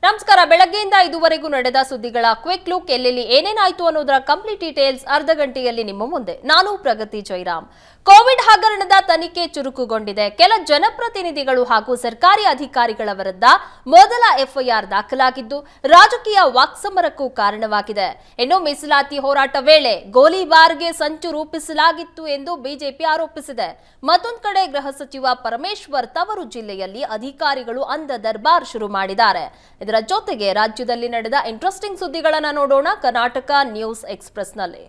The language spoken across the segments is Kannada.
ನಮಸ್ಕಾರ. ಬೆಳಗ್ಗೆಯಿಂದ ಇದುವರೆಗೂ ನಡೆದ ಸುದ್ದಿಗಳ ಕ್ವಿಕ್ ಲುಕ್. ಎಲ್ಲೆಲ್ಲಿ ಏನೇನಾಯ್ತು ಅನ್ನೋದರ ಕಂಪ್ಲೀಟ್ ಡೀಟೇಲ್ಸ್ ಅರ್ಧ ಗಂಟೆಯಲ್ಲಿ ನಿಮ್ಮ ಮುಂದೆ. ನಾನು ಪ್ರಗತಿ ಜೈರಾಮ್. ಕೋವಿಡ್ ಹಗರಣದ ತನಿಖೆ ಚುರುಕುಗೊಂಡಿದೆ. ಕೆಲ ಜನಪ್ರತಿನಿಧಿಗಳು ಹಾಗೂ ಸರ್ಕಾರಿ ಅಧಿಕಾರಿಗಳ ವಿರುದ್ಧ ಮೊದಲ ಎಫ್ಐಆರ್ ದಾಖಲಾಗಿದ್ದು ರಾಜಕೀಯ ವಾಕ್ಸಮರಕ್ಕೂ ಕಾರಣವಾಗಿದೆ. ಇನ್ನು ಮೀಸಲಾತಿ ಹೋರಾಟ ವೇಳೆ ಗೋಲಿಬಾರ್ಗೆ ಸಂಚು ರೂಪಿಸಲಾಗಿತ್ತು ಎಂದು ಬಿಜೆಪಿ ಆರೋಪಿಸಿದೆ. ಮತ್ತೊಂದು ಕಡೆ ಗೃಹ ಸಚಿವ ಪರಮೇಶ್ವರ್ ತವರು ಜಿಲ್ಲೆಯಲ್ಲಿ ಅಧಿಕಾರಿಗಳು ಅಂಧ ದರ್ಬಾರ್ ಶುರು ಮಾಡಿದ್ದಾರೆ. ಇದರ ಜೊತೆಗೆ ರಾಜ್ಯದಲ್ಲಿ ನಡೆದ ಇಂಟ್ರೆಸ್ಟಿಂಗ್ ಸುದ್ದಿಗಳನ್ನು ನೋಡೋಣ ಕರ್ನಾಟಕ ನ್ಯೂಸ್ ಎಕ್ಸ್‌ಪ್ರೆಸ್‌ನಲ್ಲಿ.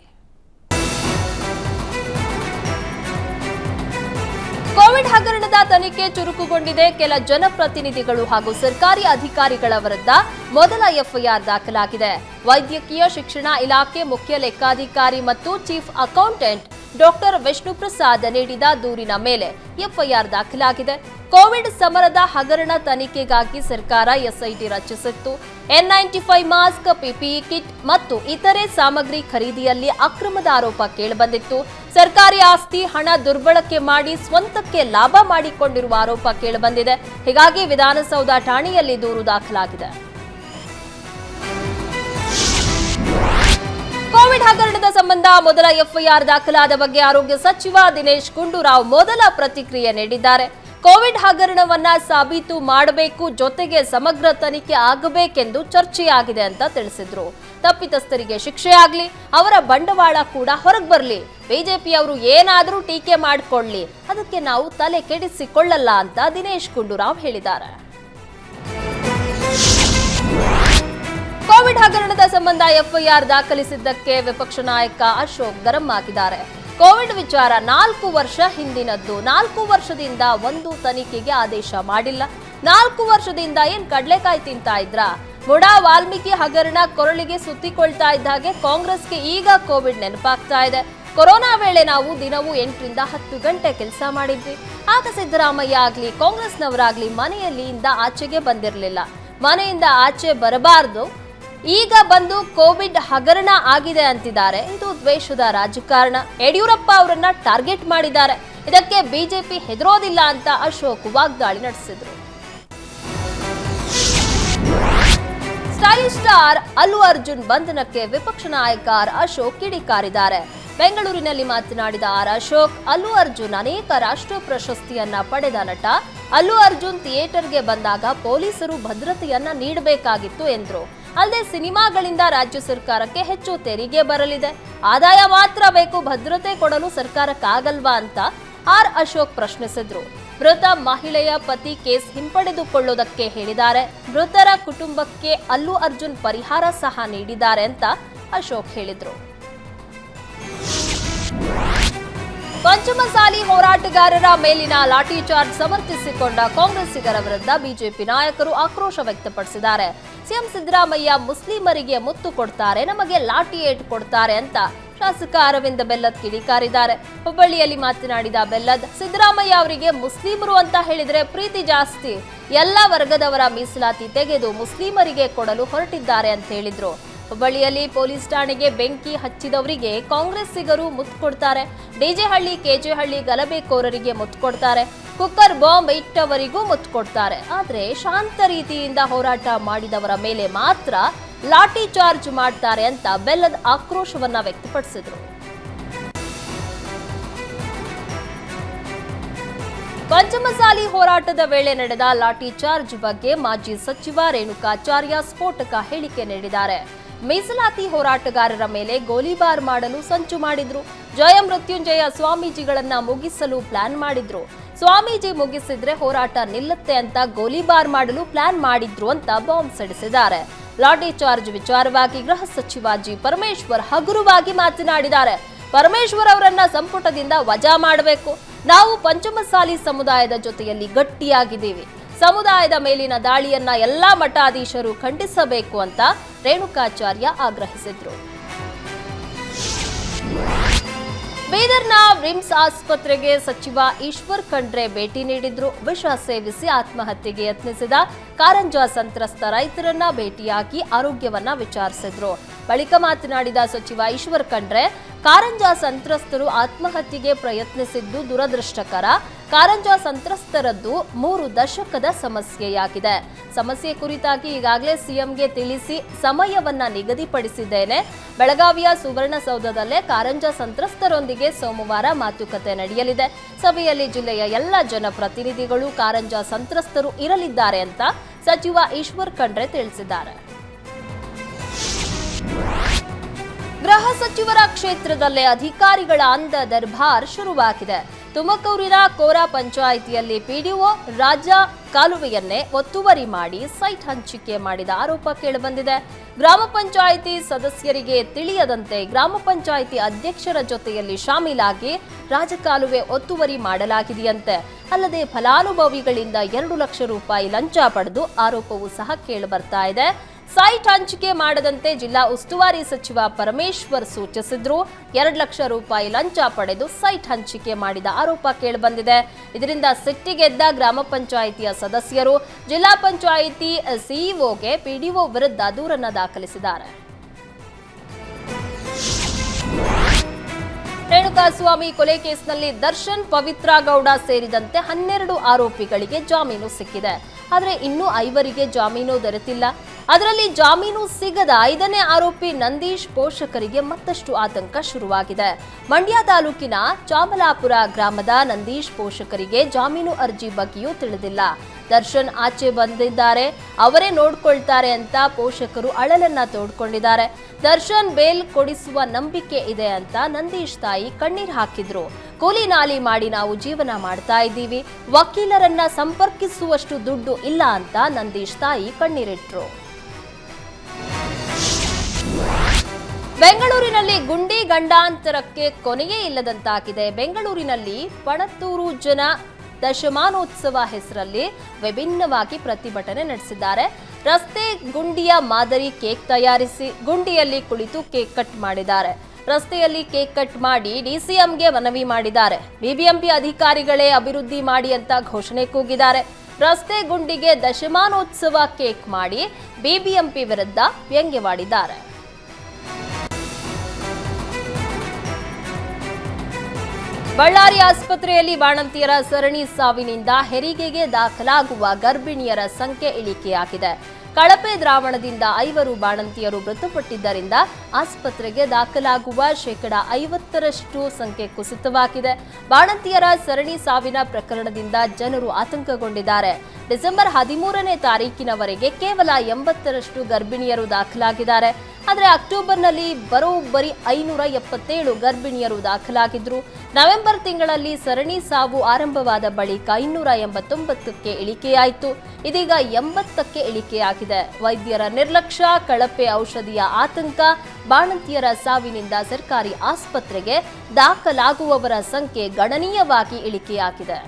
ಕೋವಿಡ್ ಹಗರಣದ ತನಿಖೆ ಚುರುಕುಗೊಂಡಿದೆ. ಕೆಲ ಜನಪ್ರತಿನಿಧಿಗಳು ಹಾಗೂ ಸರ್ಕಾರಿ ಅಧಿಕಾರಿಗಳ ವಿರುದ್ಧ ಮೊದಲ ಎಫ್ಐಆರ್ ದಾಖಲಾಗಿದೆ. ವೈದ್ಯಕೀಯ ಶಿಕ್ಷಣ ಇಲಾಖೆ ಮುಖ್ಯ ಲೆಕ್ಕಾಧಿಕಾರಿ ಮತ್ತು chief accountant doctor Vishnu Prasad ನೀಡಿದ ದೂರಿನ ಮೇಲೆ ಎಫ್ಐಆರ್ ದಾಖಲಾಗಿದೆ. ಕೋವಿಡ್ ಸಮರದ ಹಗರಣ ತನಿಖೆಗಾಗಿ ಸರ್ಕಾರ ಎಸ್ಐಟಿ ರಚಿಸಿತ್ತು. N95 ಮಾಸ್ಕ್, ಪಿಪಿಇ ಕಿಟ್ ಮತ್ತು ಇತರೆ ಸಾಮಗ್ರಿ ಖರೀದಿಯಲ್ಲಿ ಅಕ್ರಮದ ಆರೋಪ ಕೇಳಿಬಂದಿತ್ತು. ಸರ್ಕಾರಿ ಆಸ್ತಿ ಹಣ ದುರ್ಬಳಕೆ ಮಾಡಿ ಸ್ವಂತಕ್ಕೆ ಲಾಭ ಮಾಡಿಕೊಂಡಿರುವ ಆರೋಪ ಕೇಳಿಬಂದಿದೆ. ಹೀಗಾಗಿ ವಿಧಾನಸೌಧ ಠಾಣೆಯಲ್ಲಿ ದೂರು ದಾಖಲಾಗಿದೆ. ಕೋವಿಡ್ ಹಗರಣದ ಸಂಬಂಧ ಮೊದಲ ಎಫ್ಐಆರ್ ದಾಖಲಾದ ಬಗ್ಗೆ ಆರೋಗ್ಯ ಸಚಿವ ದಿನೇಶ್ ಗುಂಡೂರಾವ್ ಮೊದಲ ಪ್ರತಿಕ್ರಿಯೆ ನೀಡಿದ್ದಾರೆ. ಕೋವಿಡ್ ಹಗರಣವನ್ನ ಸಾಬೀತು ಮಾಡಬೇಕು, ಜೊತೆಗೆ ಸಮಗ್ರ ತನಿಖೆ ಆಗಬೇಕೆಂದು ಚರ್ಚೆಯಾಗಿದೆ ಅಂತ ತಿಳಿಸಿದ್ರು. ತಪ್ಪಿತಸ್ಥರಿಗೆ ಶಿಕ್ಷೆ ಆಗ್ಲಿ, ಅವರ ಬಂಡವಾಳ ಕೂಡ ಹೊರಗೆ ಬರಲಿ. ಬಿಜೆಪಿಯವರು ಏನಾದರೂ ಟೀಕೆ ಮಾಡಿಕೊಳ್ಳಿ, ಅದಕ್ಕೆ ನಾವು ತಲೆ ಕೆಡಿಸಿಕೊಳ್ಳಲ್ಲ ಅಂತ ದಿನೇಶ್ ಗುಂಡೂರಾವ್ ಹೇಳಿದ್ದಾರೆ. ಕೋವಿಡ್ ಹಗರಣದ ಸಂಬಂಧ ಎಫ್ಐಆರ್ ದಾಖಲಿಸಿದ್ದಕ್ಕೆ ವಿಪಕ್ಷ ನಾಯಕ ಅಶೋಕ್ ಗರಂ ಆಗಿದ್ದಾರೆ. ಕೋವಿಡ್ ವಿಚಾರ 4 ವರ್ಷ ಹಿಂದಿನದ್ದು. 4 ವರ್ಷದಿಂದ ಒಂದು ತನಿಖೆಗೆ ಆದೇಶ ಮಾಡಿಲ್ಲ. 4 ವರ್ಷದಿಂದ ಏನ್ ಕಡ್ಲೆಕಾಯಿ ತಿಂತಾ ಇದ್ರ? ಮುಡಾ ವಾಲ್ಮೀಕಿ ಹಗರಣ ಕೊರಳಿಗೆ ಸುತ್ತಿಕೊಳ್ತಾ ಇದ್ದ ಹಾಗೆ ಕಾಂಗ್ರೆಸ್ಗೆ ಈಗ ಕೋವಿಡ್ ನೆನಪಾಗ್ತಾ ಇದೆ. ಕೊರೋನಾ ವೇಳೆ ನಾವು ದಿನವೂ 8 ರಿಂದ 10 ಗಂಟೆ ಕೆಲಸ ಮಾಡಿದ್ವಿ. ಆಗ ಸಿದ್ದರಾಮಯ್ಯ ಆಗ್ಲಿ ಕಾಂಗ್ರೆಸ್ನವರಾಗ್ಲಿ ಮನೆಯಿಂದ ಆಚೆಗೆ ಬಂದಿರಲಿಲ್ಲ. ಮನೆಯಿಂದ ಆಚೆ ಬರಬಾರದು, ಈಗ ಬಂದು ಕೋವಿಡ್ ಹಗರಣ ಆಗಿದೆ ಅಂತಿದ್ದಾರೆ. ಇದು ದ್ವೇಷದ ರಾಜಕಾರಣ. ಯಡಿಯೂರಪ್ಪ ಅವರನ್ನ ಟಾರ್ಗೆಟ್ ಮಾಡಿದ್ದಾರೆ. ಇದಕ್ಕೆ ಬಿಜೆಪಿ ಹೆದರೋದಿಲ್ಲ ಅಂತ ಅಶೋಕ್ ವಾಗ್ದಾಳಿ ನಡೆಸಿದ್ರು. ಸ್ಟೈಲಿಶ್ ಸ್ಟಾರ್ ಅಲ್ಲು ಅರ್ಜುನ್ ಬಂಧನಕ್ಕೆ ವಿಪಕ್ಷ ನಾಯಕ ಅಶೋಕ್ ಕಿಡಿಕಾರಿದ್ದಾರೆ. ಬೆಂಗಳೂರಿನಲ್ಲಿ ಮಾತನಾಡಿದ ಅಶೋಕ್, ಅಲ್ಲು ಅರ್ಜುನ್ ಅನೇಕ ರಾಷ್ಟ್ರ ಪ್ರಶಸ್ತಿಯನ್ನ ಪಡೆದ ನಟ. ಅಲ್ಲು ಅರ್ಜುನ್ ಥಿಯೇಟರ್ಗೆ ಬಂದಾಗ ಪೊಲೀಸರು ಭದ್ರತೆಯನ್ನ ನೀಡಬೇಕಾಗಿತ್ತು ಎಂದ್ರು. ಅಲ್ಲದೆ ಸಿನಿಮಾಗಳಿಂದ ರಾಜ್ಯ ಸರ್ಕಾರಕ್ಕೆ ಹೆಚ್ಚು ತೆರಿಗೆ ಬರಲಿದೆ, ಆದಾಯ ಮಾತ್ರ ಬೇಕು, ಭದ್ರತೆ ಕೊಡಲು ಸರ್ಕಾರಕ್ಕಾಗಲ್ವಾ ಅಂತ ಅಶೋಕ್ ಪ್ರಶ್ನಿಸಿದ್ರು. ಮೃತ ಮಹಿಳೆಯ ಪತಿ ಕೇಸ್ ಹಿಂಪಡೆದುಕೊಳ್ಳುವುದಕ್ಕೆ ಹೇಳಿದ್ದಾರೆ. ಮೃತರ ಕುಟುಂಬಕ್ಕೆ ಅಲ್ಲು ಅರ್ಜುನ್ ಪರಿಹಾರ ಸಹ ನೀಡಿದ್ದಾರೆ ಅಂತ ಅಶೋಕ್ ಹೇಳಿದ್ರು. ಪಂಚಮಸಾಲಿ ಹೋರಾಟಗಾರರ ಮೇಲಿನ ಲಾಠಿ ಚಾರ್ಜ್ ಸಮರ್ಥಿಸಿಕೊಂಡ ಕಾಂಗ್ರೆಸ್ಸಿಗರ ವಿರುದ್ಧ ಬಿಜೆಪಿ ನಾಯಕರು ಆಕ್ರೋಶ ವ್ಯಕ್ತಪಡಿಸಿದ್ದಾರೆ. ಸಿಎಂ ಸಿದ್ದರಾಮಯ್ಯ ಮುಸ್ಲಿಮರಿಗೆ ಮುತ್ತು ಕೊಡ್ತಾರೆ, ನಮಗೆ ಲಾಠಿ ಏಟು ಕೊಡ್ತಾರೆ ಅಂತ ಶಾಸಕ ಅರವಿಂದ ಬೆಲ್ಲದ್ ಕಿಡಿಕಾರಿದ್ದಾರೆ. ಹುಬ್ಬಳ್ಳಿಯಲ್ಲಿ ಮಾತನಾಡಿದ ಬೆಲ್ಲದ್, ಸಿದ್ದರಾಮಯ್ಯ ಅವರಿಗೆ ಮುಸ್ಲಿಮರು ಅಂತ ಹೇಳಿದ್ರೆ ಪ್ರೀತಿ ಜಾಸ್ತಿ, ಎಲ್ಲ ವರ್ಗದವರ ಮೀಸಲಾತಿ ತೆಗೆದು ಮುಸ್ಲಿಮರಿಗೆ ಕೊಡಲು ಹೊರಟಿದ್ದಾರೆ ಅಂತ ಹೇಳಿದ್ರು. ಹುಬ್ಬಳ್ಳಿಯಲ್ಲಿ ಪೊಲೀಸ್ ಠಾಣೆಗೆ ಬೆಂಕಿ ಹಚ್ಚಿದವರಿಗೆ ಕಾಂಗ್ರೆಸ್ಸಿಗರು ಮುತ್ತು ಕೊಡ್ತಾರೆ, ಡಿಜೆಹಳ್ಳಿ ಕೆಜೆಹಳ್ಳಿ ಗಲಭೆಕೋರರಿಗೆ ಮುತ್ತು ಕೊಡ್ತಾರೆ, ಕುಕ್ಕರ್ ಬಾಂಬ್ ಇಟ್ಟವರಿಗೂ ಮುತ್ತು ಕೊಡ್ತಾರೆ. ಆದ್ರೆ ಶಾಂತ ರೀತಿಯಿಂದ ಹೋರಾಟ ಮಾಡಿದವರ ಮೇಲೆ ಮಾತ್ರ ಲಾಠಿ ಚಾರ್ಜ್ ಮಾಡ್ತಾರೆ ಅಂತ ಬೆಲ್ಲದ್ ಆಕ್ರೋಶವನ್ನ ವ್ಯಕ್ತಪಡಿಸಿದ್ರು. ಪಂಚಮಸಾಲಿ ಹೋರಾಟದ ವೇಳೆ ನಡೆದ ಲಾಠಿ ಚಾರ್ಜ್ ಬಗ್ಗೆ ಮಾಜಿ ಸಚಿವ ರೇಣುಕಾಚಾರ್ಯ ಸ್ಫೋಟಕ ಹೇಳಿಕೆ ನೀಡಿದ್ದಾರೆ. ಮೀಸಲಾತಿ ಹೋರಾಟಗಾರರ ಮೇಲೆ ಗೋಲಿಬಾರ್ ಮಾಡಲು ಸಂಚು ಮಾಡಿದ್ರು. ಜಯ ಮೃತ್ಯುಂಜಯ ಸ್ವಾಮೀಜಿಗಳನ್ನ ಮುಗಿಸಲು ಪ್ಲಾನ್ ಮಾಡಿದ್ರು. ಸ್ವಾಮೀಜಿ ಮುಗಿಸಿದ್ರೆ ಹೋರಾಟ ನಿಲ್ಲುತ್ತೆ ಅಂತ ಗೋಲಿಬಾರ್ ಮಾಡಲು ಪ್ಲಾನ್ ಮಾಡಿದ್ರು ಅಂತ ಬಾಂಬ್ ಸಿಡಿಸಿದ್ದಾರೆ. ಲಾಠಿ ಚಾರ್ಜ್ ವಿಚಾರವಾಗಿ ಗೃಹ ಸಚಿವ ಜಿ ಪರಮೇಶ್ವರ್ ಹಗುರವಾಗಿ ಮಾತನಾಡಿದ್ದಾರೆ. ಪರಮೇಶ್ವರ್ ಅವರನ್ನ ಸಂಪುಟದಿಂದ ವಜಾ ಮಾಡಬೇಕು. ನಾವು ಪಂಚಮಸಾಲಿ ಸಮುದಾಯದ ಜೊತೆಯಲ್ಲಿ ಗಟ್ಟಿಯಾಗಿದ್ದೀವಿ. ಸಮುದಾಯದ ಮೇಲಿನ ದಾಳಿಯನ್ನ ಎಲ್ಲಾ ಮಠಾಧೀಶರು ಖಂಡಿಸಬೇಕು ಅಂತ ರೇಣುಕಾಚಾರ್ಯ ಆಗ್ರಹಿಸಿದ್ರು. ಬೀದರ್ನ ವಿಮ್ಸ್ ಆಸ್ಪತ್ರೆಗೆ ಸಚಿವ ಈಶ್ವರ್ ಖಂಡ್ರೆ ಭೇಟಿ ನೀಡಿದ್ರು. ವಿಷ ಸೇವಿಸಿ ಆತ್ಮಹತ್ಯೆಗೆ ಯತ್ನಿಸಿದ ಕಾರಂಜ ಸಂತ್ರಸ್ತ ರೈತರನ್ನ ಭೇಟಿಯಾಗಿ ಆರೋಗ್ಯವನ್ನ ವಿಚಾರಿಸಿದ್ರು. ಬಳಿಕ ಮಾತನಾಡಿದ ಸಚಿವ ಈಶ್ವರ್ ಖಂಡ್ರೆ, ಕಾರಂಜ ಸಂತ್ರಸ್ತರು ಆತ್ಮಹತ್ಯೆಗೆ ಪ್ರಯತ್ನಿಸಿದ್ದು ದುರದೃಷ್ಟಕರ. ಕಾರಂಜ ಸಂತ್ರಸ್ತರದ್ದು 3 ದಶಕದ ಸಮಸ್ಯೆಯಾಗಿದೆ. ಸಮಸ್ಯೆ ಕುರಿತಾಗಿ ಈಗಾಗಲೇ ಸಿಎಂಗೆ ತಿಳಿಸಿ ಸಮಯವನ್ನ ನಿಗದಿಪಡಿಸಿದ್ದೇನೆ. ಬೆಳಗಾವಿಯ ಸುವರ್ಣಸೌಧದಲ್ಲೇ ಕಾರಂಜ ಸಂತ್ರಸ್ತರೊಂದಿಗೆ ಸೋಮವಾರ ಮಾತುಕತೆ ನಡೆಯಲಿದೆ. ಸಭೆಯಲ್ಲಿ ಜಿಲ್ಲೆಯ ಎಲ್ಲ ಜನಪ್ರತಿನಿಧಿಗಳು ಕಾರಂಜ ಸಂತ್ರಸ್ತರು ಇರಲಿದ್ದಾರೆ ಅಂತ ಸಚಿವ ಈಶ್ವರ್ ಖಂಡ್ರೆ ತಿಳಿಸಿದ್ದಾರೆ. ಗೃಹ ಸಚಿವರ ಕ್ಷೇತ್ರದಲ್ಲೇ ಅಧಿಕಾರಿಗಳ ಅಂದ ದರ್ಬಾರ್ ಶುರುವಾಗಿದೆ. ತುಮಕೂರಿನ ಕೋರಾ ಪಂಚಾಯಿತಿಯಲ್ಲಿ ಪಿಡಿಒ ರಾಜ ಕಾಲುವೆಯನ್ನೇ ಒತ್ತುವರಿ ಮಾಡಿ ಸೈಟ್ ಹಂಚಿಕೆ ಮಾಡಿದ ಆರೋಪ ಕೇಳಿಬಂದಿದೆ. ಗ್ರಾಮ ಪಂಚಾಯಿತಿ ಸದಸ್ಯರಿಗೆ ತಿಳಿಯದಂತೆ ಗ್ರಾಮ ಪಂಚಾಯಿತಿ ಅಧ್ಯಕ್ಷರ ಜೊತೆಯಲ್ಲಿ ಶಾಮೀಲಾಗಿ ರಾಜಕಾಲುವೆ ಒತ್ತುವರಿ ಮಾಡಲಾಗಿದೆಯಂತೆ. ಅಲ್ಲದೆ ಫಲಾನುಭವಿಗಳಿಂದ 2 ಲಕ್ಷ ರೂಪಾಯಿ ಲಂಚ ಪಡೆದು ಆರೋಪವೂ ಸಹ ಕೇಳಿಬರ್ತಾ ಇದೆ. ಸೈಟ್ ಹಂಚಿಕೆ ಮಾಡದಂತೆ ಜಿಲ್ಲಾ ಉಸ್ತುವಾರಿ ಸಚಿವ ಪರಮೇಶ್ವರ್ ಸೂಚಿಸಿದ್ರು. 2 ಲಕ್ಷ ರೂಪಾಯಿ ಲಂಚ ಪಡೆದು ಸೈಟ್ ಹಂಚಿಕೆ ಮಾಡಿದ ಆರೋಪ ಕೇಳಿಬಂದಿದೆ. ಇದರಿಂದ ಸಿಟ್ಟಿಗೆದ್ದ ಗ್ರಾಮ ಪಂಚಾಯಿತಿಯ ಸದಸ್ಯರು ಜಿಲ್ಲಾ ಪಂಚಾಯಿತಿ ಸಿಇಒಗೆ ಪಿಡಿಒ ವಿರುದ್ಧ ದೂರನ್ನ ದಾಖಲಿಸಿದ್ದಾರೆ. ರೇಣುಕಾಸ್ವಾಮಿ ಕೊಲೆ ಕೇಸ್ನಲ್ಲಿ ದರ್ಶನ್, ಪವಿತ್ರ ಗೌಡ ಸೇರಿದಂತೆ 12 ಆರೋಪಿಗಳಿಗೆ ಜಾಮೀನು ಸಿಕ್ಕಿದೆ. ಆದರೆ ಇನ್ನೂ 5 ಜಾಮೀನು ದೊರೆತಿಲ್ಲ. ಅದರಲ್ಲಿ ಜಾಮೀನು ಸಿಗದ 5ನೇ ಆರೋಪಿ ನಂದೀಶ್ ಪೋಷಕರಿಗೆ ಮತ್ತಷ್ಟು ಆತಂಕ ಶುರುವಾಗಿದೆ. ಮಂಡ್ಯ ತಾಲೂಕಿನ ಚಾಮಲಾಪುರ ಗ್ರಾಮದ ನಂದೀಶ್ ಪೋಷಕರಿಗೆ ಜಾಮೀನು ಅರ್ಜಿ ಬಗ್ಗೆಯೂ ತಿಳಿದಿಲ್ಲ. ದರ್ಶನ್ ಆಚೆ ಬಂದಿದ್ದಾರೆ, ಅವರೇ ನೋಡ್ಕೊಳ್ತಾರೆ ಅಂತ ಪೋಷಕರು ಅಳಲನ್ನ ತೋಡ್ಕೊಂಡಿದ್ದಾರೆ. ದರ್ಶನ್ ಬೇಲ್ ಕೊಡಿಸುವ ನಂಬಿಕೆ ಇದೆ ಅಂತ ನಂದೀಶ್ ತಾಯಿ ಕಣ್ಣೀರ್ ಹಾಕಿದ್ರು. ಕೂಲಿ ನಾಲಿ ಮಾಡಿ ನಾವು ಜೀವನ ಮಾಡ್ತಾ ಇದ್ದೀವಿ, ವಕೀಲರನ್ನ ಸಂಪರ್ಕಿಸುವಷ್ಟು ದುಡ್ಡು ಇಲ್ಲ ಅಂತ ನಂದೀಶ್ ತಾಯಿ ಕಣ್ಣೀರಿಟ್ರು. ಬೆಂಗಳೂರಿನಲ್ಲಿ ಗುಂಡಿ ಗಂಡಾಂತರಕ್ಕೆ ಕೊನೆಯೇ ಇಲ್ಲದಂತಾಗಿದೆ. ಬೆಂಗಳೂರಿನಲ್ಲಿ ಪಣತ್ತೂರು ಜನ ದಶಮಾನೋತ್ಸವ ಹೆಸರಲ್ಲಿ ವಿಭಿನ್ನವಾಗಿ ಪ್ರತಿಭಟನೆ ನಡೆಸಿದ್ದಾರೆ. ರಸ್ತೆ ಗುಂಡಿಯ ಮಾದರಿ ಕೇಕ್ ತಯಾರಿಸಿ ಗುಂಡಿಯಲ್ಲಿ ಕುಳಿತು ಕೇಕ್ ಕಟ್ ಮಾಡಿದ್ದಾರೆ. ರಸ್ತೆಯಲ್ಲಿ ಕೇಕ್ ಕಟ್ ಮಾಡಿ ಡಿಸಿಎಂಗೆ ಮನವಿ ಮಾಡಿದ್ದಾರೆ. ಬಿಬಿಎಂಪಿ ಅಧಿಕಾರಿಗಳೇ ಅಭಿವೃದ್ಧಿ ಮಾಡಿ ಅಂತ ಘೋಷಣೆ ಕೂಗಿದ್ದಾರೆ. ರಸ್ತೆ ಗುಂಡಿಗೆ ದಶಮಾನೋತ್ಸವ ಕೇಕ್ ಮಾಡಿ ಬಿಬಿಎಂಪಿ ವಿರುದ್ಧ ವ್ಯಂಗ್ಯವಾಡಿದ್ದಾರೆ. ಬಳ್ಳಾರಿ ಆಸ್ಪತ್ರೆಯಲ್ಲಿ ಬಾಣಂತಿಯರ ಸರಣಿ ಸಾವಿನಿಂದ ಹೆರಿಗೆಗೆ ದಾಖಲಾಗುವ ಗರ್ಭಿಣಿಯರ ಸಂಖ್ಯೆ ಇಳಿಕೆಯಾಗಿದೆ. ಕಳಪೆ ದ್ರಾವಣದಿಂದ 5 ಬಾಣಂತಿಯರು ಮೃತಪಟ್ಟಿದ್ದರಿಂದ ಆಸ್ಪತ್ರೆಗೆ ದಾಖಲಾಗುವ 50% ಸಂಖ್ಯೆ ಕುಸಿತವಾಗಿದೆ. ಬಾಣಂತಿಯರ ಸರಣಿ ಸಾವಿನ ಪ್ರಕರಣದಿಂದ ಜನರು ಆತಂಕಗೊಂಡಿದ್ದಾರೆ. ಡಿಸೆಂಬರ್ 13ನೇ ತಾರೀಕಿನವರೆಗೆ ಕೇವಲ 80% ಗರ್ಭಿಣಿಯರು ದಾಖಲಾಗಿದ್ದಾರೆ. ಆದರೆ ಅಕ್ಟೋಬರ್ನಲ್ಲಿ ಬರೋಬ್ಬರಿ 577 ಗರ್ಭಿಣಿಯರು ದಾಖಲಾಗಿದ್ರು. ನವೆಂಬರ್ ತಿಂಗಳಲ್ಲಿ ಸರಣಿ ಸಾವು ಆರಂಭವಾದ ಬಳಿಕ 289ಕ್ಕೆ ಇಳಿಕೆಯಾಯಿತು. ಇದೀಗ 80ಕ್ಕೆ ಇಳಿಕೆಯಾಗಿದೆ. ವೈದ್ಯರ ನಿರ್ಲಕ್ಷ್ಯ, ಕಳಪೆ ಔಷಧಿಯ ಆತಂಕ, ಬಾಣಂತಿಯರ ಸಾವಿನಿಂದ ಸರ್ಕಾರಿ ಆಸ್ಪತ್ರೆಗೆ ದಾಖಲಾಗುವವರ ಸಂಖ್ಯೆ ಗಣನೀಯವಾಗಿ ಇಳಿಕೆಯಾಗಿದೆ.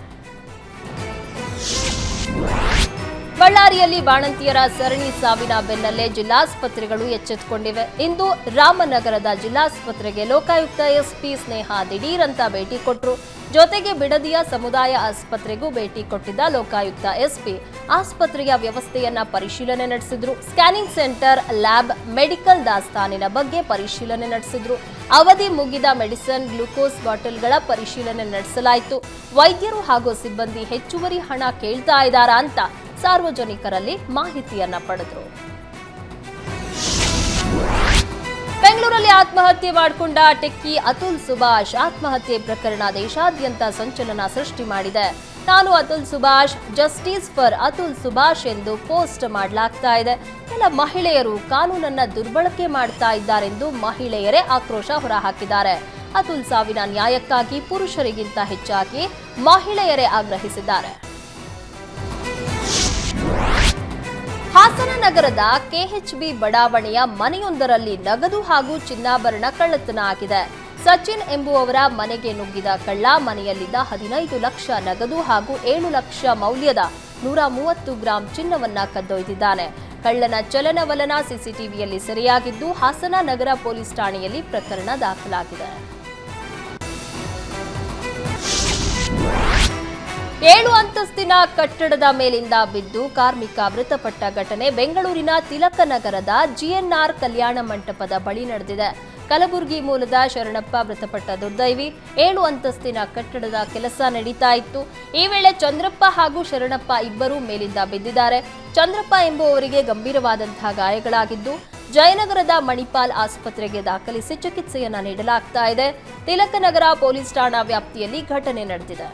ಬಳ್ಳಾರಿಯಲ್ಲಿ ಬಾಣಂತಿಯರ ಸರಣಿ ಸಾವಿನ ಬೆನ್ನಲ್ಲೇ ಜಿಲ್ಲಾಸ್ಪತ್ರೆಗಳು ಎಚ್ಚೆತ್ತುಕೊಂಡಿವೆ. ಇಂದು ರಾಮನಗರದ ಜಿಲ್ಲಾಸ್ಪತ್ರೆಗೆ ಲೋಕಾಯುಕ್ತ ಎಸ್ಪಿ ಸ್ನೇಹಾ ದಿಢೀರಂತ ಭೇಟಿ ಕೊಟ್ಟರು. ಜೊತೆಗೆ ಬಿಡದಿಯ ಸಮುದಾಯ ಆಸ್ಪತ್ರೆಗೂ ಭೇಟಿ ಕೊಟ್ಟಿದ್ದ ಲೋಕಾಯುಕ್ತ ಎಸ್ಪಿ ಆಸ್ಪತ್ರೆಯ ವ್ಯವಸ್ಥೆಯನ್ನ ಪರಿಶೀಲನೆ ನಡೆಸಿದ್ರು. ಸ್ಕ್ಯಾನಿಂಗ್ ಸೆಂಟರ್, ಲ್ಯಾಬ್, ಮೆಡಿಕಲ್ ದಾಸ್ತಾನಿನ ಬಗ್ಗೆ ಪರಿಶೀಲನೆ ನಡೆಸಿದ್ರು. ಅವಧಿ ಮುಗಿದ ಮೆಡಿಸಿನ್, ಗ್ಲೂಕೋಸ್ ಬಾಟಲ್ಗಳ ಪರಿಶೀಲನೆ ನಡೆಸಲಾಯಿತು. ವೈದ್ಯರು ಹಾಗೂ ಸಿಬ್ಬಂದಿ ಹೆಚ್ಚುವರಿ ಹಣ ಕೇಳ್ತಾ ಇದ್ದಾರಾ ಅಂತ ಸಾರ್ವಜನಿಕರಲ್ಲಿ ಮಾಹಿತಿಯನ್ನ ಪಡೆದರು. ಬೆಂಗಳೂರಲ್ಲಿ ಆತ್ಮಹತ್ಯೆ ಮಾಡಿಕೊಂಡ ಟೆಕ್ಕಿ ಅತುಲ್ ಸುಭಾಷ್ ಆತ್ಮಹತ್ಯೆ ಪ್ರಕರಣ ದೇಶಾದ್ಯಂತ ಸಂಚಲನ ಸೃಷ್ಟಿ ಮಾಡಿದೆ. ನಾನು ಅತುಲ್ ಸುಭಾಷ್, ಜಸ್ಟಿಸ್ ಫಾರ್ ಅತುಲ್ ಸುಭಾಷ್ ಎಂದು ಪೋಸ್ಟ್ ಮಾಡಲಾಗ್ತಾ ಇದೆ. ಕೆಲ ಮಹಿಳೆಯರು ಕಾನೂನನ್ನ ದುರ್ಬಳಕೆ ಮಾಡ್ತಾ ಇದ್ದಾರೆಂದು ಮಹಿಳೆಯರೇ ಆಕ್ರೋಶ ಹೊರಹಾಕಿದ್ದಾರೆ. ಅತುಲ್ ಸಾವಿನ ನ್ಯಾಯಕ್ಕಾಗಿ ಪುರುಷರಿಗಿಂತ ಹೆಚ್ಚಾಗಿ ಮಹಿಳೆಯರೇ ಆಗ್ರಹಿಸಿದ್ದಾರೆ. ಹಾಸನ ನಗರದ ಕೆಎಚ್ಬಿ ಬಡಾವಣೆಯ ಮನೆಯೊಂದರಲ್ಲಿ ನಗದು ಹಾಗೂ ಚಿನ್ನಾಭರಣ ಕಳ್ಳತನ ಆಗಿದೆ. ಸಚಿನ್ ಎಂಬುವವರ ಮನೆಗೆ ನುಗ್ಗಿದ ಕಳ್ಳ ಮನೆಯಲ್ಲಿದ್ದ 15 ಲಕ್ಷ ನಗದು ಹಾಗೂ 7 ಲಕ್ಷ ಮೌಲ್ಯದ 130 ಗ್ರಾಂ ಚಿನ್ನವನ್ನ ಕದ್ದೊಯ್ದಿದ್ದಾನೆ. ಕಳ್ಳನ ಚಲನವಲನ ಸಿಸಿಟಿವಿಯಲ್ಲಿ ಸೆರೆಯಾಗಿದ್ದು ಹಾಸನ ನಗರ ಪೊಲೀಸ್ ಠಾಣೆಯಲ್ಲಿ ಪ್ರಕರಣ ದಾಖಲಾಗಿದೆ. 7 ಅಂತಸ್ತಿನ ಕಟ್ಟಡದ ಮೇಲಿಂದ ಬಿದ್ದು ಕಾರ್ಮಿಕ ಮೃತಪಟ್ಟ ಘಟನೆ ಬೆಂಗಳೂರಿನ ತಿಲಕನಗರದ ಜಿಎನ್ಆರ್ ಕಲ್ಯಾಣ ಮಂಟಪದ ಬಳಿ ನಡೆದಿದೆ. ಕಲಬುರಗಿ ಮೂಲದ ಶರಣಪ್ಪ ಮೃತಪಟ್ಟ ದುರ್ದೈವಿ. 7 ಅಂತಸ್ತಿನ ಕಟ್ಟಡದ ಕೆಲಸ ನಡೀತಾ ಇತ್ತು. ಈ ವೇಳೆ ಚಂದ್ರಪ್ಪ ಹಾಗೂ ಶರಣಪ್ಪ ಇಬ್ಬರು ಮೇಲಿಂದ ಬಿದ್ದಿದ್ದಾರೆ. ಚಂದ್ರಪ್ಪ ಎಂಬುವವರಿಗೆ ಗಂಭೀರವಾದಂತಹ ಗಾಯಗಳಾಗಿದ್ದು ಜಯನಗರದ ಮಣಿಪಾಲ್ ಆಸ್ಪತ್ರೆಗೆ ದಾಖಲಿಸಿ ಚಿಕಿತ್ಸೆಯನ್ನ ನೀಡಲಾಗ್ತಾ ಇದೆ. ತಿಲಕನಗರ ಪೊಲೀಸ್ ಠಾಣಾ ವ್ಯಾಪ್ತಿಯಲ್ಲಿ ಘಟನೆ ನಡೆದಿದೆ.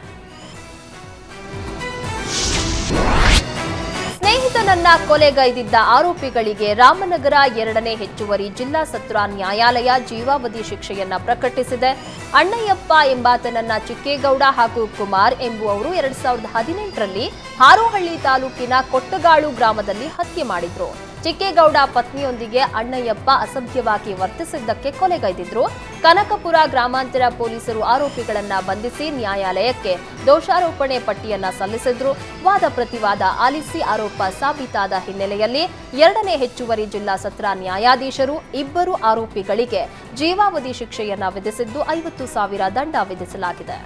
ಸ್ನೇಹಿತನನ್ನ ಕೊಲೆಗೈದಿದ್ದ ಆರೋಪಿಗಳಿಗೆ ರಾಮನಗರ 2ನೇ ಹೆಚ್ಚುವರಿ ಜಿಲ್ಲಾ ಸತ್ರ ನ್ಯಾಯಾಲಯ ಜೀವಾವಧಿ ಶಿಕ್ಷೆಯನ್ನ ಪ್ರಕಟಿಸಿದೆ. ಅಣ್ಣಯ್ಯಪ್ಪ ಎಂಬಾತನನ್ನ ಚಿಕ್ಕೇಗೌಡ ಹಾಗೂ ಕುಮಾರ್ ಎಂಬುವವರು 2018ರಲ್ಲಿ ಹಾರೋಹಳ್ಳಿ ತಾಲೂಕಿನ ಕೊಟ್ಟಗಾಳು ಗ್ರಾಮದಲ್ಲಿ ಹತ್ಯೆ ಮಾಡಿದ್ರು. ಚಿಕ್ಕೇಗೌಡ ಪತ್ನಿಯೊಂದಿಗೆ ಅಣ್ಣಯ್ಯಪ್ಪ ಅಸಭ್ಯವಾಗಿ ವರ್ತಿಸಿದ್ದಕ್ಕೆ ಕೊಲೆಗೈದಿದ್ರು. ಕನಕಪುರ ಗ್ರಾಮಾಂತರ ಪೊಲೀಸರು ಆರೋಪಿಗಳನ್ನ ಬಂಧಿಸಿ ನ್ಯಾಯಾಲಯಕ್ಕೆ ದೋಷಾರೋಪಣೆ ಪಟ್ಟಿಯನ್ನ ಸಲ್ಲಿಸಿದ್ರು. ವಾದ ಪ್ರತಿವಾದ ಆಲಿಸಿ ಆರೋಪ ಸಾಬೀತಾದ ಹಿನ್ನೆಲೆಯಲ್ಲಿ 2ನೇ ಹೆಚ್ಚುವರಿ ಜಿಲ್ಲಾ ಸತ್ರ ನ್ಯಾಯಾಧೀಶರು ಇಬ್ಬರು ಆರೋಪಿಗಳಿಗೆ ಜೀವಾವಧಿ ಶಿಕ್ಷೆಯನ್ನ ವಿಧಿಸಿದ್ದು 50,000 ದಂಡ ವಿಧಿಸಲಾಗಿದೆ.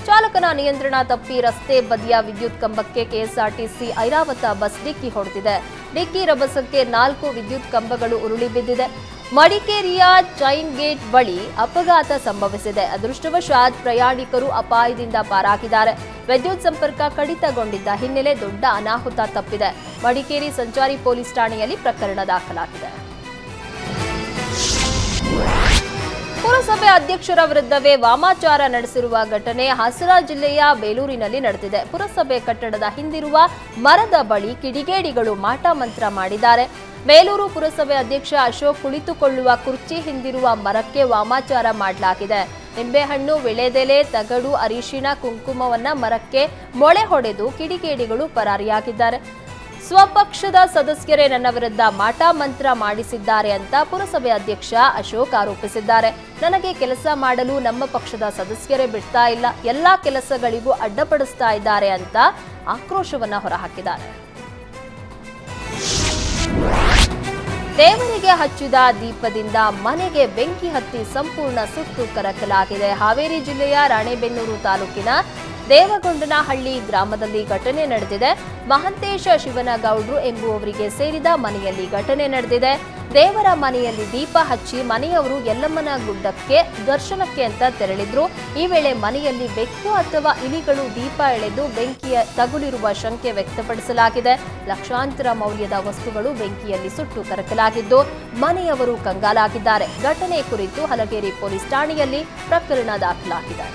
ಚಾಲಕನ ನಿಯಂತ್ರಣ ತಪ್ಪಿ ರಸ್ತೆ ಬದಿಯ ವಿದ್ಯುತ್ ಕಂಬಕ್ಕೆ ಕೆಎಸ್ಆರ್ಟಿಸಿ ಐರಾವತ ಬಸ್ ಡಿಕ್ಕಿ ಹೊಡೆದಿದೆ. ಡಿಕ್ಕಿ ರಭಸಕ್ಕೆ 4 ವಿದ್ಯುತ್ ಕಂಬಗಳು ಉರುಳಿ ಬಿದ್ದಿದೆ. ಮಡಿಕೇರಿಯ ಚೈನ್ ಗೇಟ್ ಬಳಿ ಅಪಘಾತ ಸಂಭವಿಸಿದೆ. ಅದೃಷ್ಟವಶಾತ್ ಪ್ರಯಾಣಿಕರು ಅಪಾಯದಿಂದ ಪಾರಾಗಿದ್ದಾರೆ. ವಿದ್ಯುತ್ ಸಂಪರ್ಕ ಕಡಿತಗೊಂಡಿದ್ದ ಹಿನ್ನೆಲೆ ದೊಡ್ಡ ಅನಾಹುತ ತಪ್ಪಿದೆ. ಮಡಿಕೇರಿ ಸಂಚಾರಿ ಪೊಲೀಸ್ ಠಾಣೆಯಲ್ಲಿ ಪ್ರಕರಣ ದಾಖಲಾಗಿದೆ. ಪುರಸಭೆ ಅಧ್ಯಕ್ಷರ ವಿರುದ್ಧವೇ ವಾಮಾಚಾರ ನಡೆಸಿರುವ ಘಟನೆ ಹಾಸನ ಜಿಲ್ಲೆಯ ಬೇಲೂರಿನಲ್ಲಿ ನಡೆದಿದೆ. ಪುರಸಭೆ ಕಟ್ಟಡದ ಹಿಂದಿರುವ ಮರದ ಬಳಿ ಕಿಡಿಗೇಡಿಗಳು ಮಾಟ ಮಂತ್ರ ಮಾಡಿದ್ದಾರೆ. ಬೇಲೂರು ಪುರಸಭೆ ಅಧ್ಯಕ್ಷ ಅಶೋಕ್ ಕುಳಿತುಕೊಳ್ಳುವ ಕುರ್ಚಿ ಹಿಂದಿರುವ ಮರಕ್ಕೆ ವಾಮಾಚಾರ ಮಾಡಲಾಗಿದೆ. ನಿಂಬೆಹಣ್ಣು, ವಿಳೆದೆಲೆ, ತಗಡು, ಅರಿಶಿಣ, ಕುಂಕುಮವನ್ನ ಮರಕ್ಕೆ ಮೊಳೆ ಹೊಡೆದು ಕಿಡಿಗೇಡಿಗಳು ಪರಾರಿಯಾಗಿದ್ದಾರೆ. ಸ್ವಪಕ್ಷದ ಸದಸ್ಯರೇ ನನ್ನ ವಿರುದ್ಧ ಮಾಟ ಮಂತ್ರ ಮಾಡಿಸಿದ್ದಾರೆ ಅಂತ ಪುರಸಭೆ ಅಧ್ಯಕ್ಷ ಅಶೋಕ್ ಆರೋಪಿಸಿದ್ದಾರೆ. ನನಗೆ ಕೆಲಸ ಮಾಡಲು ನಮ್ಮ ಪಕ್ಷದ ಸದಸ್ಯರೇ ಬಿಡ್ತಾ ಇಲ್ಲ, ಎಲ್ಲಾ ಕೆಲಸಗಳಿಗೂ ಅಡ್ಡಪಡಿಸ್ತಾ ಇದ್ದಾರೆ ಅಂತ ಆಕ್ರೋಶವನ್ನ ಹೊರಹಾಕಿದ್ದಾರೆ. ದೇವರಿಗೆ ಹಚ್ಚಿದ ದೀಪದಿಂದ ಮನೆಗೆ ಬೆಂಕಿ ಹತ್ತಿ ಸಂಪೂರ್ಣ ಸುಟ್ಟು ಕರಕಲಾಗಿದೆ. ಹಾವೇರಿ ಜಿಲ್ಲೆಯ ರಾಣೆಬೆನ್ನೂರು ತಾಲೂಕಿನ ದೇವಗೊಂಡನಹಳ್ಳಿ ಗ್ರಾಮದಲ್ಲಿ ಘಟನೆ ನಡೆದಿದೆ. ಮಹಂತೇಶ ಶಿವನಗೌಡ್ರು ಎಂಬುವವರಿಗೆ ಸೇರಿದ ಮನೆಯಲ್ಲಿ ಘಟನೆ ನಡೆದಿದೆ. ದೇವರ ಮನೆಯಲ್ಲಿ ದೀಪ ಹಚ್ಚಿ ಮನೆಯವರು ಯಲ್ಲಮ್ಮನ ಗುಡ್ಡಕ್ಕೆ ದರ್ಶನಕ್ಕೆ ಅಂತ ತೆರಳಿದ್ರು. ಈ ವೇಳೆ ಮನೆಯಲ್ಲಿ ಬೆಕ್ಕು ಅಥವಾ ಇಲಿಗಳು ದೀಪ ಎಳೆದು ಬೆಂಕಿಯ ತಗುಲಿರುವ ಶಂಕೆ ವ್ಯಕ್ತಪಡಿಸಲಾಗಿದೆ. ಲಕ್ಷಾಂತರ ಮೌಲ್ಯದ ವಸ್ತುಗಳು ಬೆಂಕಿಯಲ್ಲಿ ಸುಟ್ಟು ಕರಕಲಾಗಿದ್ದು ಮನೆಯವರು ಕಂಗಾಲಾಗಿದ್ದಾರೆ. ಘಟನೆ ಕುರಿತು ಹಲಗೇರಿ ಪೊಲೀಸ್ ಠಾಣೆಯಲ್ಲಿ ಪ್ರಕರಣ ದಾಖಲಾಗಿದೆ.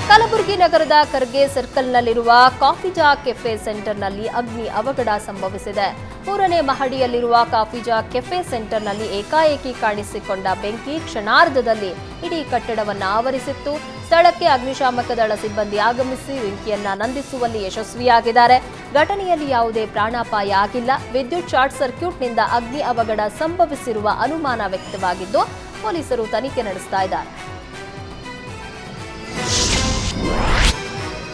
ಕಲಬುರಗಿ ನಗರದ ಖರ್ಗೆ ಸರ್ಕಲ್ನಲ್ಲಿರುವ ಕಾಫಿಜಾ ಕೆಫೆ ಸೆಂಟರ್ನಲ್ಲಿ ಅಗ್ನಿ ಅವಘಡ ಸಂಭವಿಸಿದೆ. 3ನೇ ಮಹಡಿಯಲ್ಲಿರುವ ಕಾಫಿಜಾ ಕೆಫೆ ಸೆಂಟರ್ನಲ್ಲಿ ಏಕಾಏಕಿ ಕಾಣಿಸಿಕೊಂಡ ಬೆಂಕಿ ಕ್ಷಣಾರ್ಧದಲ್ಲಿ ಇಡೀ ಕಟ್ಟಡವನ್ನು ಆವರಿಸಿತ್ತು. ಸ್ಥಳಕ್ಕೆ ಅಗ್ನಿಶಾಮಕ ದಳ ಸಿಬ್ಬಂದಿ ಆಗಮಿಸಿ ಬೆಂಕಿಯನ್ನ ನಂದಿಸುವಲ್ಲಿ ಯಶಸ್ವಿಯಾಗಿದ್ದಾರೆ. ಘಟನೆಯಲ್ಲಿ ಯಾವುದೇ ಪ್ರಾಣಾಪಾಯ ಆಗಿಲ್ಲ. ವಿದ್ಯುತ್ ಶಾರ್ಟ್ ಸರ್ಕ್ಯೂಟ್ನಿಂದ ಅಗ್ನಿ ಅವಘಡ ಸಂಭವಿಸಿರುವ ಅನುಮಾನ ವ್ಯಕ್ತವಾಗಿದ್ದು ಪೊಲೀಸರು ತನಿಖೆ ನಡೆಸ್ತಾ ಇದ್ದಾರೆ.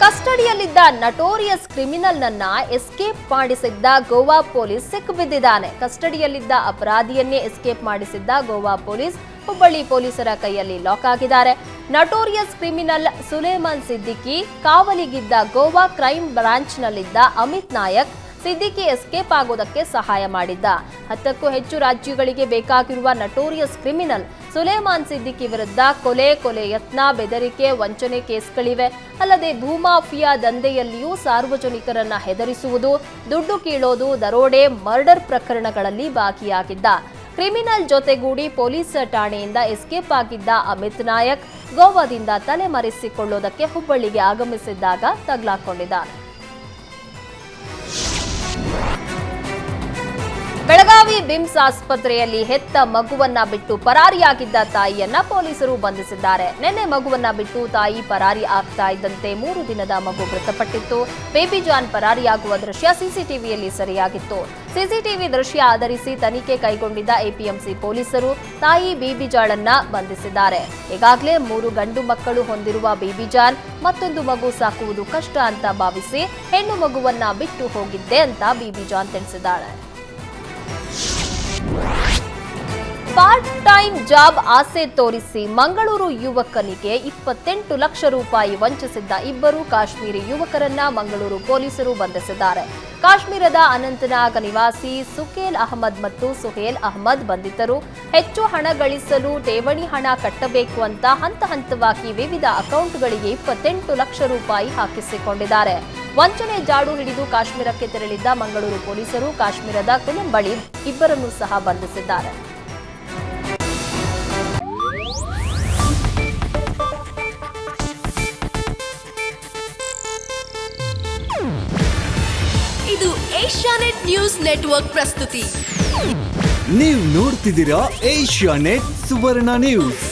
ಕಸ್ಟಡಿಯಲ್ಲಿದ್ದ ನಟೋರಿಯಸ್ ಕ್ರಿಮಿನಲ್ನನ್ನ ಎಸ್ಕೇಪ್ ಮಾಡಿಸಿದ್ದ ಗೋವಾ ಪೊಲೀಸ್ ಸಿಕ್ಕಿಬಿದ್ದಿದ್ದಾನೆ. ಕಸ್ಟಡಿಯಲ್ಲಿದ್ದ ಅಪರಾಧಿಯನ್ನೇ ಎಸ್ಕೇಪ್ ಮಾಡಿಸಿದ್ದ ಗೋವಾ ಪೊಲೀಸ್ ಹುಬ್ಬಳ್ಳಿ ಪೊಲೀಸರ ಕೈಯಲ್ಲಿ ಲಾಕ್ ಆಗಿದ್ದಾರೆ. ನಟೋರಿಯಸ್ ಕ್ರಿಮಿನಲ್ ಸುಲೇಮಾನ್ ಸಿದ್ದಿಕಿ ಕಾವಲಿಗಿದ್ದ ಗೋವಾ ಕ್ರೈಮ್ ಬ್ರಾಂಚ್ನಲ್ಲಿದ್ದ ಅಮಿತ್ ನಾಯಕ್ ಸಿದ್ದಿಕಿ ಎಸ್ಕೇಪ್ ಆಗೋದಕ್ಕೆ ಸಹಾಯ ಮಾಡಿದ್ದ. 10ಕ್ಕೂ ಹೆಚ್ಚು ರಾಜ್ಯಗಳಿಗೆ ಬೇಕಾಗಿರುವ ನಟೋರಿಯಸ್ ಕ್ರಿಮಿನಲ್ ಸುಲೇಮಾನ್ ಸಿದ್ದಿಕಿ ವಿರುದ್ಧ ಕೊಲೆ ಯತ್ನ, ಬೆದರಿಕೆ, ವಂಚನೆ ಕೇಸ್ಗಳಿವೆ. ಅಲ್ಲದೆ ಭೂಮಾಫಿಯಾ ದಂಧೆಯಲ್ಲಿಯೂ ಸಾರ್ವಜನಿಕರನ್ನ ಹೆದರಿಸುವುದು, ದುಡ್ಡು ಕೀಳೋದು, ದರೋಡೆ, ಮರ್ಡರ್ ಪ್ರಕರಣಗಳಲ್ಲಿ ಭಾಗಿಯಾಗಿದ್ದ. ಕ್ರಿಮಿನಲ್ ಜೊತೆಗೂಡಿ ಪೊಲೀಸ್ ಠಾಣೆಯಿಂದ ಎಸ್ಕೇಪ್ ಆಗಿದ್ದ ಅಮಿತ್ ನಾಯಕ್ ಗೋವಾದಿಂದ ತಲೆಮರೆಸಿಕೊಳ್ಳೋದಕ್ಕೆ ಹುಬ್ಬಳ್ಳಿಗೆ ಆಗಮಿಸಿದ್ದಾಗ ತಗಲಾಕೊಂಡಿದ್ದಾರೆ. ಬೆಳಗಾವಿ ಬಿಮ್ಸ್ ಆಸ್ಪತ್ರೆಯಲ್ಲಿ ಹೆತ್ತ ಮಗುವನ್ನ ಬಿಟ್ಟು ಪರಾರಿಯಾಗಿದ್ದ ತಾಯಿಯನ್ನ ಪೊಲೀಸರು ಬಂಧಿಸಿದ್ದಾರೆ. ನಿನ್ನೆ ಮಗುವನ್ನ ಬಿಟ್ಟು ತಾಯಿ ಪರಾರಿ ಆಗ್ತಾ ಇದ್ದಂತೆ 3 ದಿನದ ಮಗು ಮೃತಪಟ್ಟಿತ್ತು. ಬೇಬಿ ಜಾನ್ ಪರಾರಿಯಾಗುವ ದೃಶ್ಯ ಸಿಸಿಟಿವಿಯಲ್ಲಿ ಸೆರೆಯಾಗಿತ್ತು. ಸಿಸಿಟಿವಿ ದೃಶ್ಯ ಆಧರಿಸಿ ತನಿಖೆ ಕೈಗೊಂಡಿದ್ದ ಎಪಿಎಂಸಿ ಪೊಲೀಸರು ತಾಯಿ ಬೇಬಿ ಜಾಳನ್ನ ಬಂಧಿಸಿದ್ದಾರೆ. ಈಗಾಗಲೇ 3 ಗಂಡು ಮಕ್ಕಳು ಹೊಂದಿರುವ ಬೇಬಿ ಜಾನ್ ಮತ್ತೊಂದು ಮಗು ಸಾಕುವುದು ಕಷ್ಟ ಅಂತ ಭಾವಿಸಿ ಹೆಣ್ಣು ಮಗುವನ್ನ ಬಿಟ್ಟು ಹೋಗಿದ್ದೆ ಅಂತ ಬೇಬಿ ಜಾನ್ ತಿಳಿಸಿದ್ದಾಳೆ. ಪಾರ್ಟ್ ಟೈಮ್ ಜಾಬ್ ಆಸೆ ತೋರಿಸಿ ಮಂಗಳೂರು ಯುವಕನಿಗೆ 28 ಲಕ್ಷ ರೂಪಾಯಿ ವಂಚಿಸಿದ್ದ ಇಬ್ಬರು ಕಾಶ್ಮೀರಿ ಯುವಕರನ್ನ ಮಂಗಳೂರು ಪೊಲೀಸರು ಬಂಧಿಸಿದ್ದಾರೆ. ಕಾಶ್ಮೀರದ ಅನಂತನಾಗ್ ನಿವಾಸಿ ಸುಕೇಲ್ ಅಹಮದ್ ಮತ್ತು ಸುಹೇಲ್ ಅಹಮದ್ ಬಂಧಿತರು. ಹೆಚ್ಚು ಹಣ ಗಳಿಸಲು ಠೇವಣಿ ಹಣ ಕಟ್ಟಬೇಕು ಅಂತ ಹಂತ ಹಂತವಾಗಿ ವಿವಿಧ ಅಕೌಂಟ್ಗಳಿಗೆ 28 ಲಕ್ಷ ರೂಪಾಯಿ ಹಾಕಿಸಿಕೊಂಡಿದ್ದಾರೆ. ವಂಚನೆ ಜಾಡು ಹಿಡಿದು ಕಾಶ್ಮೀರಕ್ಕೆ ತೆರಳಿದ್ದ ಮಂಗಳೂರು ಪೊಲೀಸರು ಕಾಶ್ಮೀರದ ಕುಲಂ ಬಳಿ ಇಬ್ಬರನ್ನು ಸಹ ಬಂಧಿಸಿದ್ದಾರೆ. ಇದು ಏಷ್ಯಾನೆಟ್ ನ್ಯೂಸ್ ನೆಟ್ವರ್ಕ್ ಪ್ರಸ್ತುತಿ. ನೀವು ನೋಡ್ತಿದ್ದೀರಾ ಏಷ್ಯಾನೆಟ್ ಸುವರ್ಣ ನ್ಯೂಸ್.